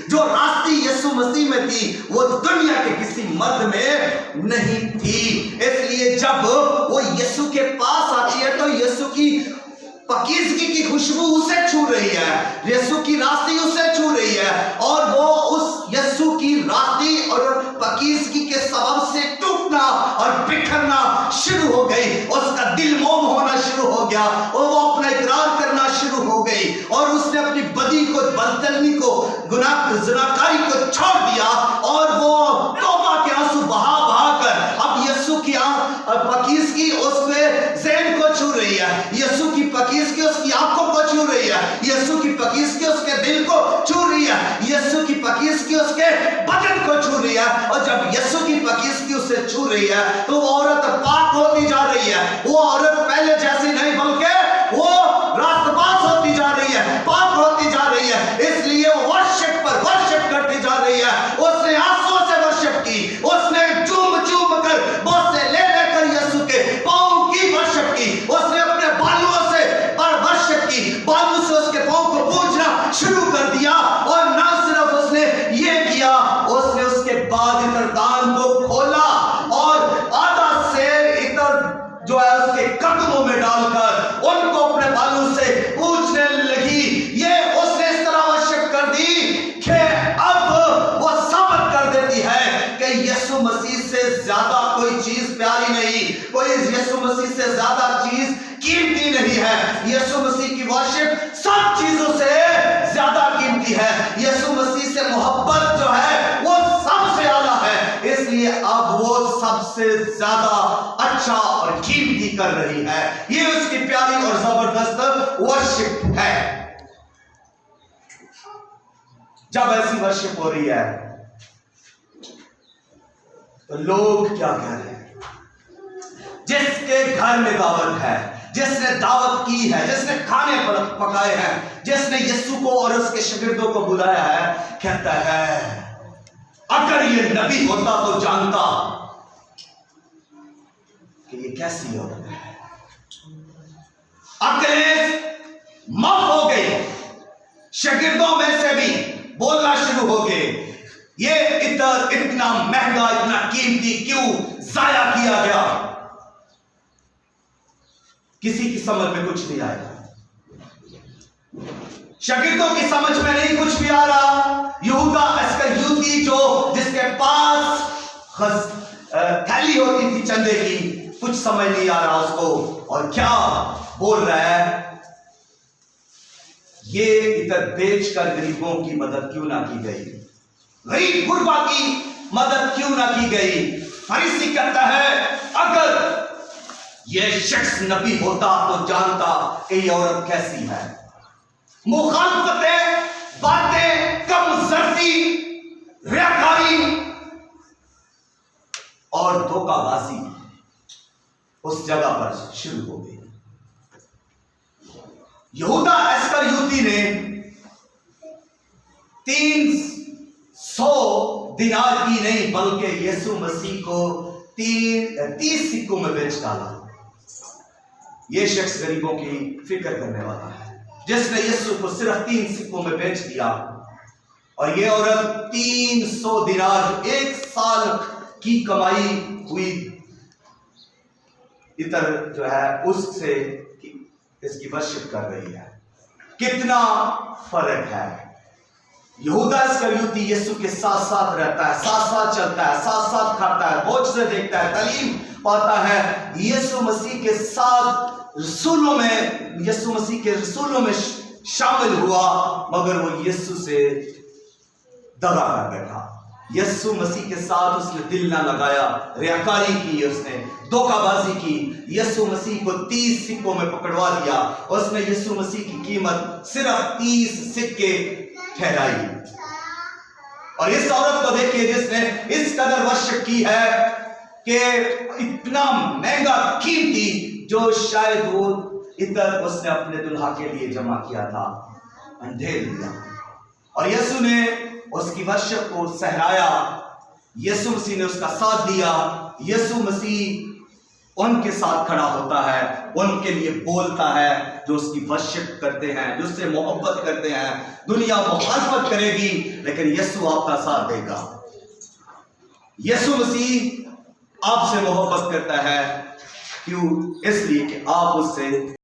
जो रास्ते यीशु मसीह में थी वो दुनिया के किसी मर्द में नहीं थी। इसलिए जब वो यीशु के पास आती है तो यीशु की पाकीज़गी की खुशबू उसे छू रही है, यीशु की रास्ते उसे छू रही है, और वो उस यीशु की रास्ते और पाकीज़गी के सबब से टूटना और बिखरना शुरू हो गई। उसका दिल मोम होना शुरू हो गया और वो अपना इकरार करना शुरू हो गई और उसने अपनी बदी को, बदतमीजी को, गुनाह ज़िनाकारी को छोड़ दिया और वो तौबा के आंसू बहा बहा कर अब यीशु की पाकीज़गी उसके ज़हन को छू रही है, यीशु की पाकीज़गी उसकी आंखों को छू रही है, यीशु की पाकीज़गी उसके दिल को छू रही है, यीशु की पाकीज़गी उसके बदन को छू रही है। और जब यीशु की पाकीज़गी उसे छू रही है तो वो औरत पाक होती जा रही है। वो औरत पहले जैसी नहीं बल्कि वो रास्तबाज होती जा रही है, पाक होती जा रही है। इसलिए वो वर्शिप पर वर्शिप करती जा रही है। उसने आंसुओं से वर्शिप की, उसने चूम चूम कर बोसे ले लेकर यीशु के पांव की वर्शिप की, उसने अपने बालुओं से वर्शिप की, बालू से उसके पांव को पूजना शुरू कर दिया। और ना सिर्फ उसने ये किया, उसने उसके बाद इतर दान को खोला और आधा शेर इतर जो है उसके कदमों में डालकर उनको अपने बालों से पूछने लगी। ये उसने इस तरह वर्शिप कर दी कि अब वो साबित कर देती है कि यीशु मसीह से ज्यादा कोई चीज प्यारी नहीं, कोई यीशु मसीह से ज्यादा चीज कीमती नहीं है। यीशु मसीह की वर्शिप सब चीजों से ज्यादा कीमती है। यीशु मसीह से मोहब्बत जो है वो सबसे आला है। इसलिए अब वो सबसे ज्यादा अच्छा और कीमती कर रही है। ये उसकी प्यारी और जबरदस्त वर्शिप है। जब ऐसी वर्शिप हो रही है तो लोग क्या कह रहे हैं? जिसके घर में दावत है, जिसने दावत की है, जिसने खाने पकाए हैं, जिसने यीशु को और उसके शागिर्दों को बुलाया है, कहता है अगर ये नबी होता तो जानता कि ये कैसी औरत है। अकलेश माफ हो गई, शागिर्दों में से भी बोलना शुरू हो गए, ये इतर इतना महंगा, इतना कीमती क्यों जाया किया गया। किसी की समझ में कुछ नहीं आएगा, शागिर्दों की समझ में नहीं कुछ भी आ रहा। यहूदा इस्करियोती जो जिसके पास थैली होती थी चंदे की, कुछ समझ नहीं आ रहा उसको, और क्या बोल रहा है, ये इधर बेचकर गरीबों की मदद क्यों ना की गई, गरीब गुरबा की मदद क्यों ना की गई। फरीसी कहता है अगर ये शख्स नबी होता तो जानता कि ये औरत कैसी है। मुखालफतें, बातें, कमजोरी, रियाकारी और धोखाबाजी उस जगह पर शुरू हो गई। यहूदा इस्करियोती ने 300 दिनार की नहीं बल्कि यीशु मसीह को 30 सिक्कों में बेच डाला। यह शख्स गरीबों की फिक्र करने वाला है, जिसने यीशु को सिर्फ 3 सिक्कों में बेच दिया। और यह औरत 300 दिनार, 1 साल की कमाई हुई इतर जो है उससे इसकी वर्शिप कर रही है। कितना फर्क है। यहूदा इस्करियोती यीशु के साथ साथ रहता है, साथ साथ चलता है, साथ साथ खाता है, बोझ से देखता है, तालीम पाता है, यीशु मसीह के साथ रसूलों में, यीशु मसीह के रसूलों में शामिल हुआ, मगर वो यीशु से दगा कर बैठा। यीशु मसीह के साथ उसने दिल ना लगाया, रियाकारी की, उसने धोखाबाजी की, यीशु मसीह को 30 सिक्कों में पकड़वा दिया। उसने यीशु मसीह की कीमत सिर्फ 30 सिक्के ठहराई। और इस औरत को देखिए जिसने इस कदर वर्शिप की है कि इतना महंगा कीमती जो शायद वो इतर उसने अपने दुल्हा के लिए जमा किया था, अंधेर दिया। और यीशु ने उसकी वर्शिप को सहराया, यीशु मसीह ने उसका साथ दिया। यीशु मसीह उनके साथ खड़ा होता है, उनके लिए बोलता है, जो उसकी वर्शिप करते हैं, जो उससे मोहब्बत करते हैं। दुनिया मुखालफत करेगी लेकिन यीशु आपका साथ देगा। यीशु मसीह आपसे मोहब्बत करता है। क्यों? इसलिए कि आप उससे